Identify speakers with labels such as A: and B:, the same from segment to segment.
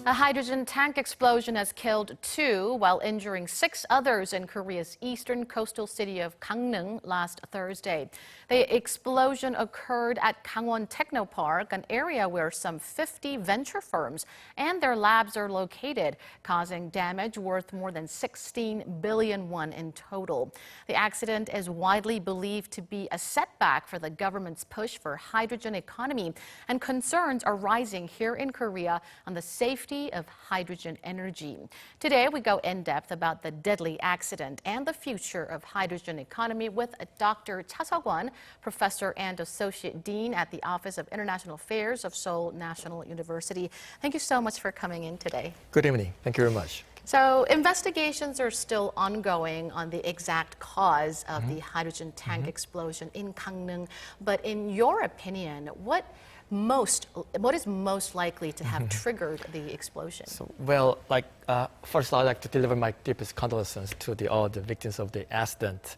A: A hydrogen tank explosion has killed 2 while injuring 6 others in Korea's eastern coastal city of Gangneung last Thursday. The explosion occurred at Gangwon Techno Park, an area where some 50 venture firms and their labs are located, causing damage worth more than 16 billion won in total. The accident is widely believed to be a setback for the government's push for hydrogen economy, and concerns are rising here in Korea on the safety of hydrogen energy. Today, we go in depth about the deadly accident and the future of hydrogen economy with Dr. Suk Won, professor and associate dean at the Office of International Affairs of Seoul National University. Thank you so much for coming in today.
B: Good evening. Thank you very much.
A: So investigations are still ongoing on the exact cause of the hydrogen tank explosion in Gangneung. But in your opinion, what is most likely to have triggered the explosion?
B: First I'd like to deliver my deepest condolences to all the victims of the accident.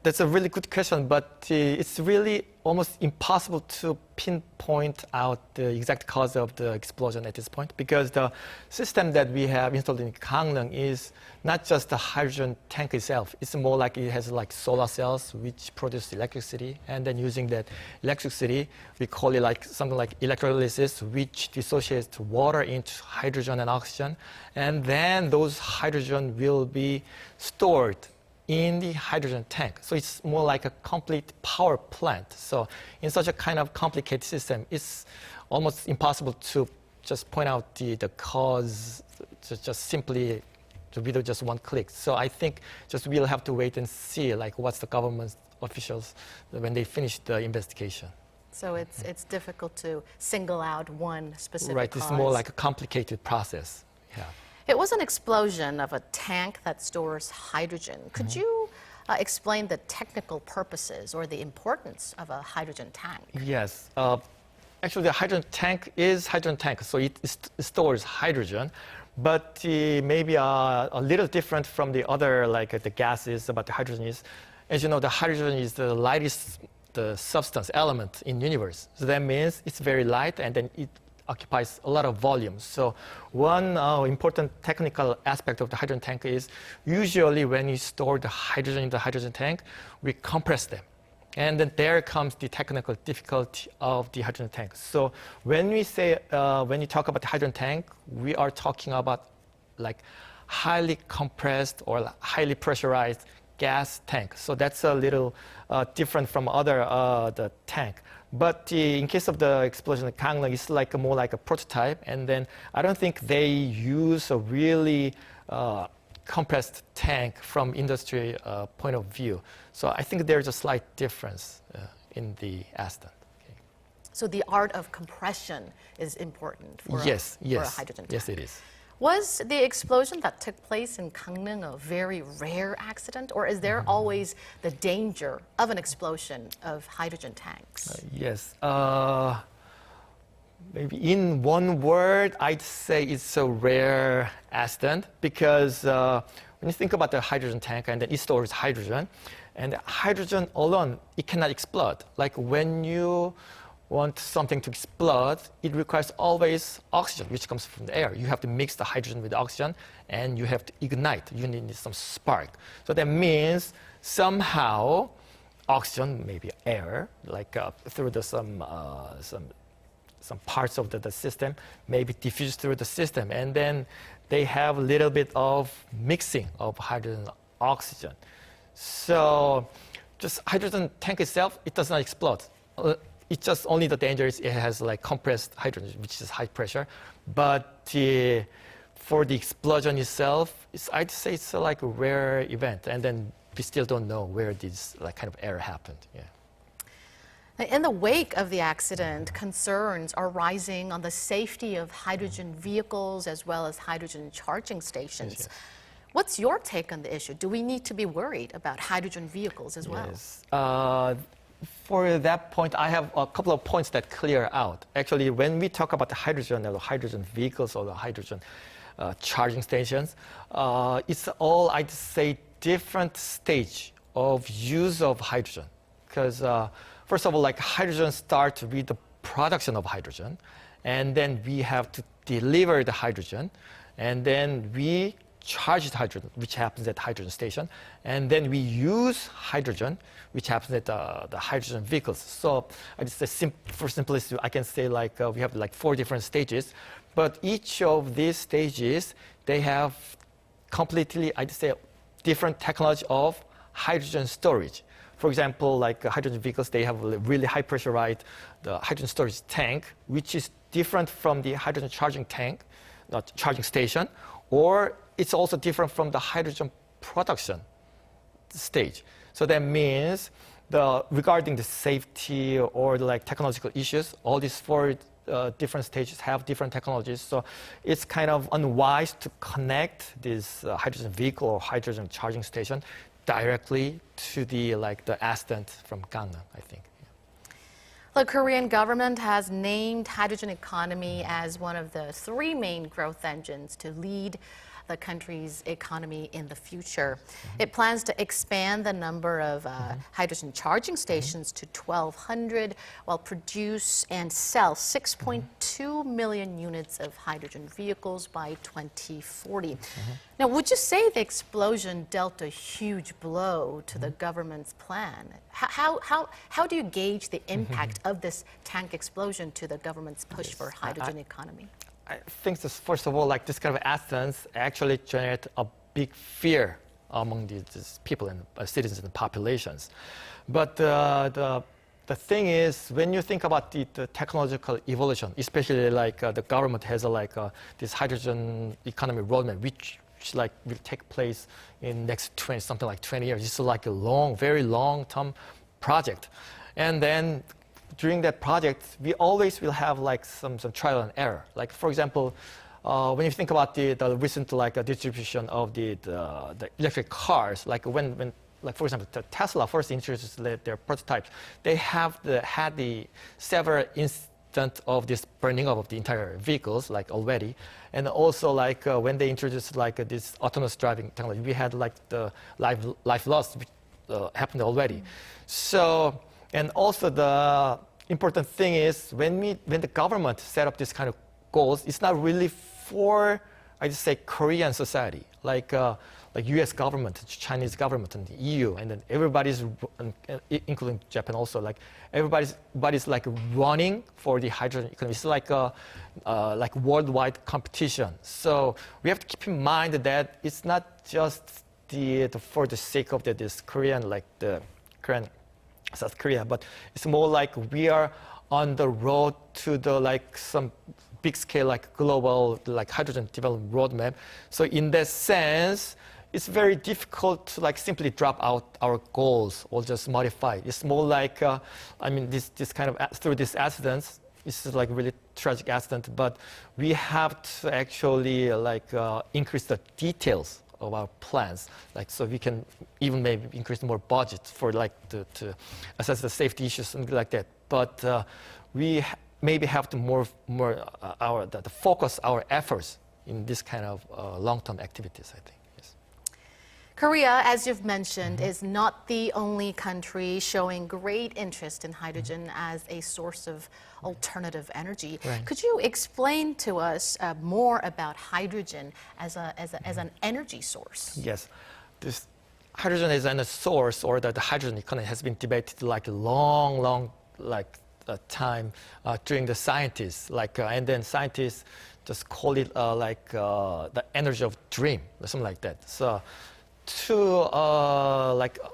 B: That's a really good question, but it's really almost impossible to pinpoint out the exact cause of the explosion at this point, because the system that we have installed in Gangneung is not just the hydrogen tank itself. It's more like it has like solar cells which produce electricity, and then using that electricity, we call it like something like electrolysis, which dissociates water into hydrogen and oxygen, and then those hydrogen will be stored in the hydrogen tank. So it's more like a complete power plant. So in such a kind of complicated system, it's almost impossible to just point out the cause just simply with just one click. So I think just we'll have to wait and see like what's the government officials when they finish the investigation.
A: So it's difficult to single out one specific
B: Right,
A: cause.
B: it's more like a complicated process. Yeah.
A: It was an explosion of a tank that stores hydrogen. Could you explain the technical purposes or the importance of a hydrogen tank?
B: Yes. Actually, the hydrogen tank is hydrogen tank, so it stores hydrogen, but maybe a little different from the other, like the gases about the hydrogen is, as you know, the hydrogen is the lightest substance element in the universe. So that means it's very light, and then it occupies a lot of volume. So one important technical aspect of the hydrogen tank is usually when you store the hydrogen in the hydrogen tank, we compress them. And then there comes the technical difficulty of the hydrogen tank. So when we say, when you talk about the hydrogen tank, we are talking about like highly compressed or highly pressurized gas tank. So that's a little different from other the tank. But in case of the explosion at Gangneung, it's like more like a prototype, and then I don't think they use a really compressed tank from industry point of view. So I think there's a slight difference in the accident. Okay.
A: So the art of compression is important for, for a hydrogen tank.
B: Yes, it is.
A: Was the explosion that took place in Gangneung a very rare accident, or is there always the danger of an explosion of hydrogen tanks?
B: Yes. Maybe in one word, I'd say it's a rare accident, because when you think about the hydrogen tank and then it stores hydrogen, and hydrogen alone, it cannot explode. Like when you want something to explode, it requires always oxygen, which comes from the air. You have to mix the hydrogen with oxygen, and you have to ignite. You need some spark. So that means somehow oxygen, maybe air, like through some parts of the system, maybe diffuse through the system, and then they have a little bit of mixing of hydrogen and oxygen. So just hydrogen tank itself, it does not explode. It's just only the danger is it has like compressed hydrogen, which is high pressure. But for the explosion itself, I'd say it's like a rare event. And then we still don't know where this like kind of error happened. Yeah.
A: In the wake of the accident, concerns are rising on the safety of hydrogen vehicles as well as hydrogen charging stations.
B: Yes.
A: What's your take on the issue? Do we need to be worried about hydrogen vehicles as well?
B: Yes. For that point, I have a couple of points that clear out. Actually, when we talk about the hydrogen or the hydrogen vehicles or the hydrogen charging stations, it's all, I'd say, different stage of use of hydrogen. Because first of all, like hydrogen starts with the production of hydrogen. and then we have to deliver the hydrogen, and then we charge the hydrogen, which happens at the hydrogen station, and then we use hydrogen, which happens at the hydrogen vehicles. So I just say for simplicity, I can say like we have like 4 different stages, but each of these stages, they have completely, I'd say, different technology of hydrogen storage. For example, like hydrogen vehicles, they have a really high pressurized the hydrogen storage tank, which is different from the hydrogen charging tank, not charging station, or it's also different from the hydrogen production stage. So that means regarding the safety or like technological issues, all these 4 different stages have different technologies. So it's kind of unwise to connect this hydrogen vehicle or hydrogen charging station directly to the accident from Gangneung, I think.
A: The Korean government has named hydrogen economy as one of the 3 main growth engines to lead the country's economy in the future. It plans to expand the number of hydrogen charging stations to 1,200 while produce and sell 6.2 million units of hydrogen vehicles by 2040. Now, would you say the explosion dealt a huge blow to the government's plan? How do you gauge the impact of this tank explosion to the government's push for hydrogen economy?
B: I think this, first of all, like this kind of accidents actually generate a big fear among these people and citizens and populations. But the thing is, when you think about the technological evolution, especially like the government has this hydrogen economy roadmap, which like will take place in next 20 years. It's like a very long-term project, and then during that project, we always will have like some trial and error. Like for example, when you think about the recent distribution of the electric cars, like when for example Tesla first introduced their prototypes, they have had the several instances of this burning up of the entire vehicles already, and also when they introduced this autonomous driving technology, we had the life loss which happened already. So. And also the important thing is when the government set up this kind of goals, it's not really for, I just say, Korean society, like U.S. government, Chinese government, and the EU, and then everybody's, including Japan also, everybody's running for the hydrogen economy. It's like worldwide competition. So we have to keep in mind that it's not just for the sake of this Korean, the Korean. South Korea, but it's more like we are on the road to the some big scale global hydrogen development roadmap. So in that sense, it's very difficult to simply drop out our goals or just modify. It's more like I mean this kind of through these accidents. It's really tragic accident, but we have to actually increase the details of our plans, so we can even maybe increase more budget for to assess the safety issues and like that. But we maybe have to focus our efforts in this kind of long-term activities, I think. Yes.
A: Korea, as you've mentioned, is not the only country showing great interest in hydrogen as a source of alternative energy.
B: Right.
A: Could you explain to us more about hydrogen as an energy source?
B: Yes, this hydrogen as a source, or the hydrogen economy, has been debated a long time during the scientists, and then scientists just call it the energy of dream, or something like that. So to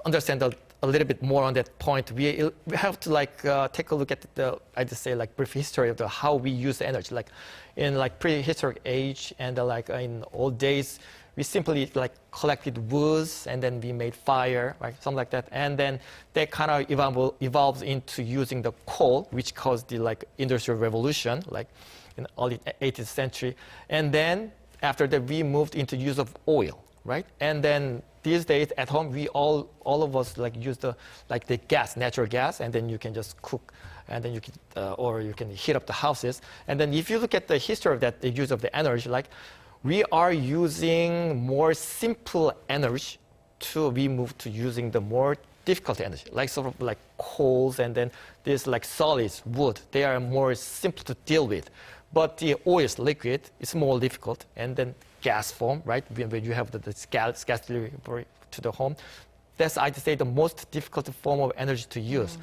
B: understand a little bit more on that point, we have to take a look at I just say brief history of how we use energy. In prehistoric age and in old days, we simply collected woods and then we made fire, right, something like that, and then they kind of evolved into using the coal, which caused the industrial revolution, in early 18th century, and then after that we moved into use of oil. Right, and then these days at home, we all of us use the gas, natural gas, and then you can just cook, and then you can or you can heat up the houses. And then if you look at the history of that, the use of the energy, we are using more simple energy we move to using the more difficult energy, sort of coals, and then this solids, wood. They are more simple to deal with. But the oil is liquid, it's more difficult. And then gas form, right? When you have this gas delivery to the home, that's, I'd say, the most difficult form of energy to use.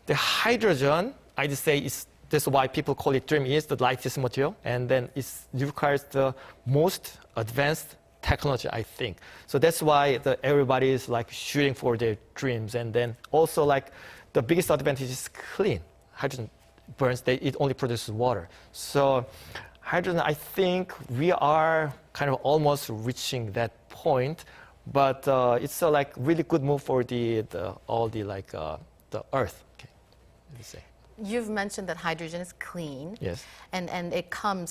B: The hydrogen, I'd say, that's why people call it dream, is the lightest material. And then it requires the most advanced technology, I think. So that's why everybody is like shooting for their dreams. And then also like the biggest advantage is clean. Hydrogen burns, it only produces water. So hydrogen, I think we are kind of almost reaching that point, but it's a like really good move for the Earth. Okay, let me say.
A: You've mentioned that hydrogen is clean.
B: Yes.
A: And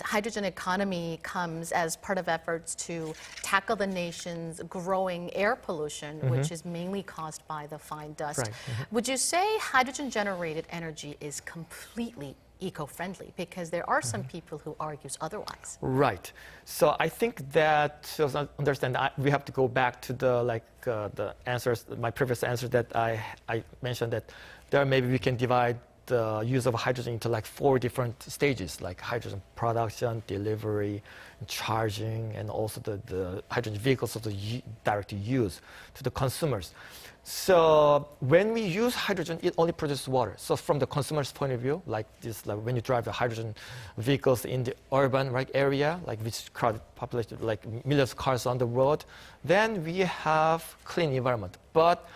A: hydrogen economy comes as part of efforts to tackle the nation's growing air pollution, which is mainly caused by the fine dust.
B: Right.
A: Would you say hydrogen-generated energy is completely eco-friendly? Because there are some people who argues otherwise.
B: Right. So I think that to understand, we have to go back to the answers, my previous answer that I mentioned that there maybe we can divide the use of hydrogen into like 4 different stages, like hydrogen production, delivery, charging, and also the hydrogen vehicles of the direct use to the consumers. So when we use hydrogen, it only produces water. So from the consumer's point of view, like when you drive the hydrogen vehicles in the urban area, like which crowded population, like millions of cars on the road, then we have clean environment. But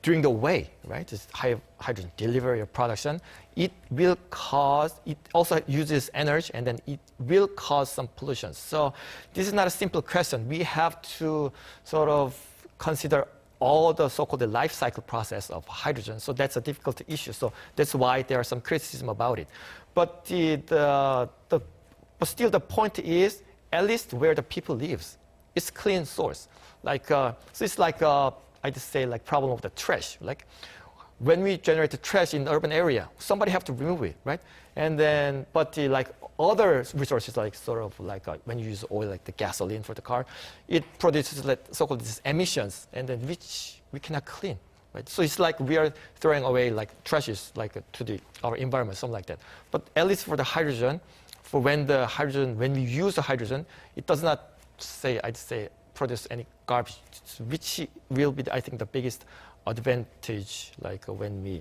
B: during the way, right, this hydrogen delivery or production, it also uses energy, and then it will cause some pollution. So this is not a simple question. We have to sort of consider all the so-called life cycle process of hydrogen. So that's a difficult issue. So that's why there are some criticism about it. But but still the point is, at least where the people lives, it's clean source. Like so it's like I'd say like problem of the trash. Like when we generate the trash in the urban area, somebody have to remove it, right? And then, but like other resources, like sort of like when you use oil, like the gasoline for the car, it produces like so-called these emissions, and then which we cannot clean, right? So it's like we are throwing away like trashes like to our environment, something like that. But at least for the hydrogen, when we use the hydrogen, it does not I'd say produce any garbage, which will be, I think, the biggest advantage, like when we,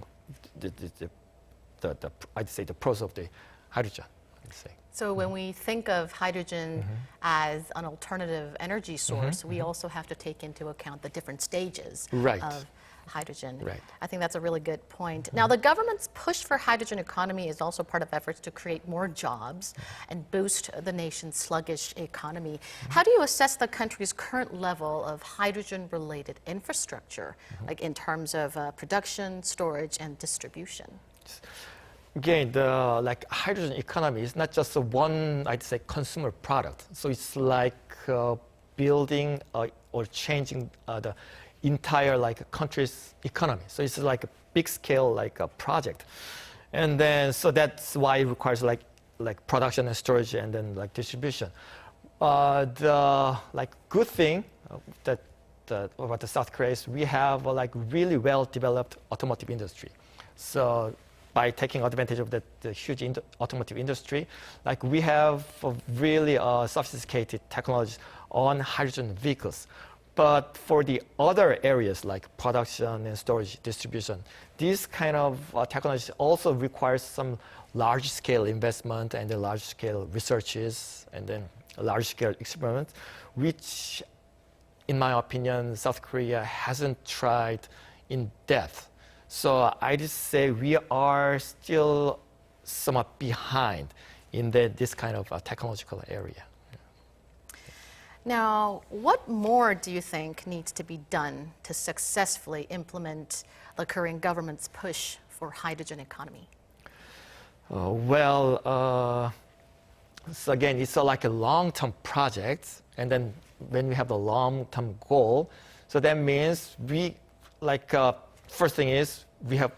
B: I'd say the process of the hydrogen, I'd say.
A: So when we think of hydrogen as an alternative energy source, we also have to take into account the different stages of hydrogen.
B: Right.
A: I think that's a really good point. Now, the government's push for hydrogen economy is also part of efforts to create more jobs and boost the nation's sluggish economy. How do you assess the country's current level of hydrogen-related infrastructure, like in terms of production, storage, and distribution?
B: Again, the hydrogen economy is not just one, I'd say, consumer product. So it's like building or changing the entire country's economy. So it's like a big scale a project, and then so that's why it requires like production and storage and then distribution. The good thing that about the South Korea is we have a really well developed automotive industry. So by taking advantage of the huge automotive industry, we have really sophisticated technologies on hydrogen vehicles. But for the other areas like production and storage, distribution, this kind of technology also requires some large-scale investment and then large-scale researches and then large-scale experiments, which, in my opinion, South Korea hasn't tried in depth. So I just say we are still somewhat behind in this kind of technological area.
A: Now, what more do you think needs to be done to successfully implement the Korean government's push for hydrogen economy?
B: So again, it's like a long-term project, and then when we have the long-term goal, so that means we first thing is we have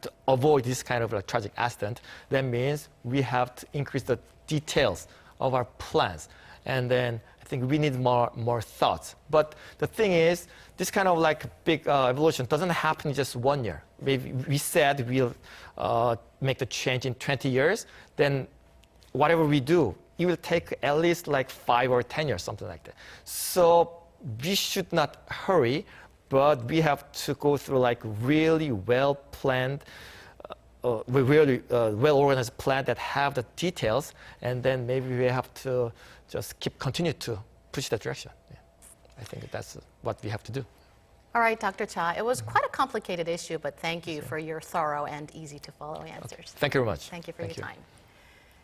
B: to avoid this kind of tragic accident. That means we have to increase the details of our plans. And then I think we need more thoughts. But the thing is, this kind of big evolution doesn't happen in just 1 year. Maybe we said we'll make the change in 20 years. Then whatever we do, it will take at least like 5 or 10 years, something like that. So we should not hurry, but we have to go through like really well-planned, really well-organized plan that have the details, and then maybe we have to just continue to push that direction. Yeah. I think that's what we have to do.
A: All right, Dr. Cha, it was quite a complicated issue, but thank you for your thorough and easy-to-follow answers.
B: Okay. Thank you very much.
A: Thank you for your time.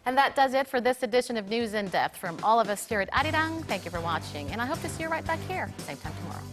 A: And that does it for this edition of News in Depth. From all of us here at Arirang, thank you for watching, and I hope to see you right back here, same time tomorrow.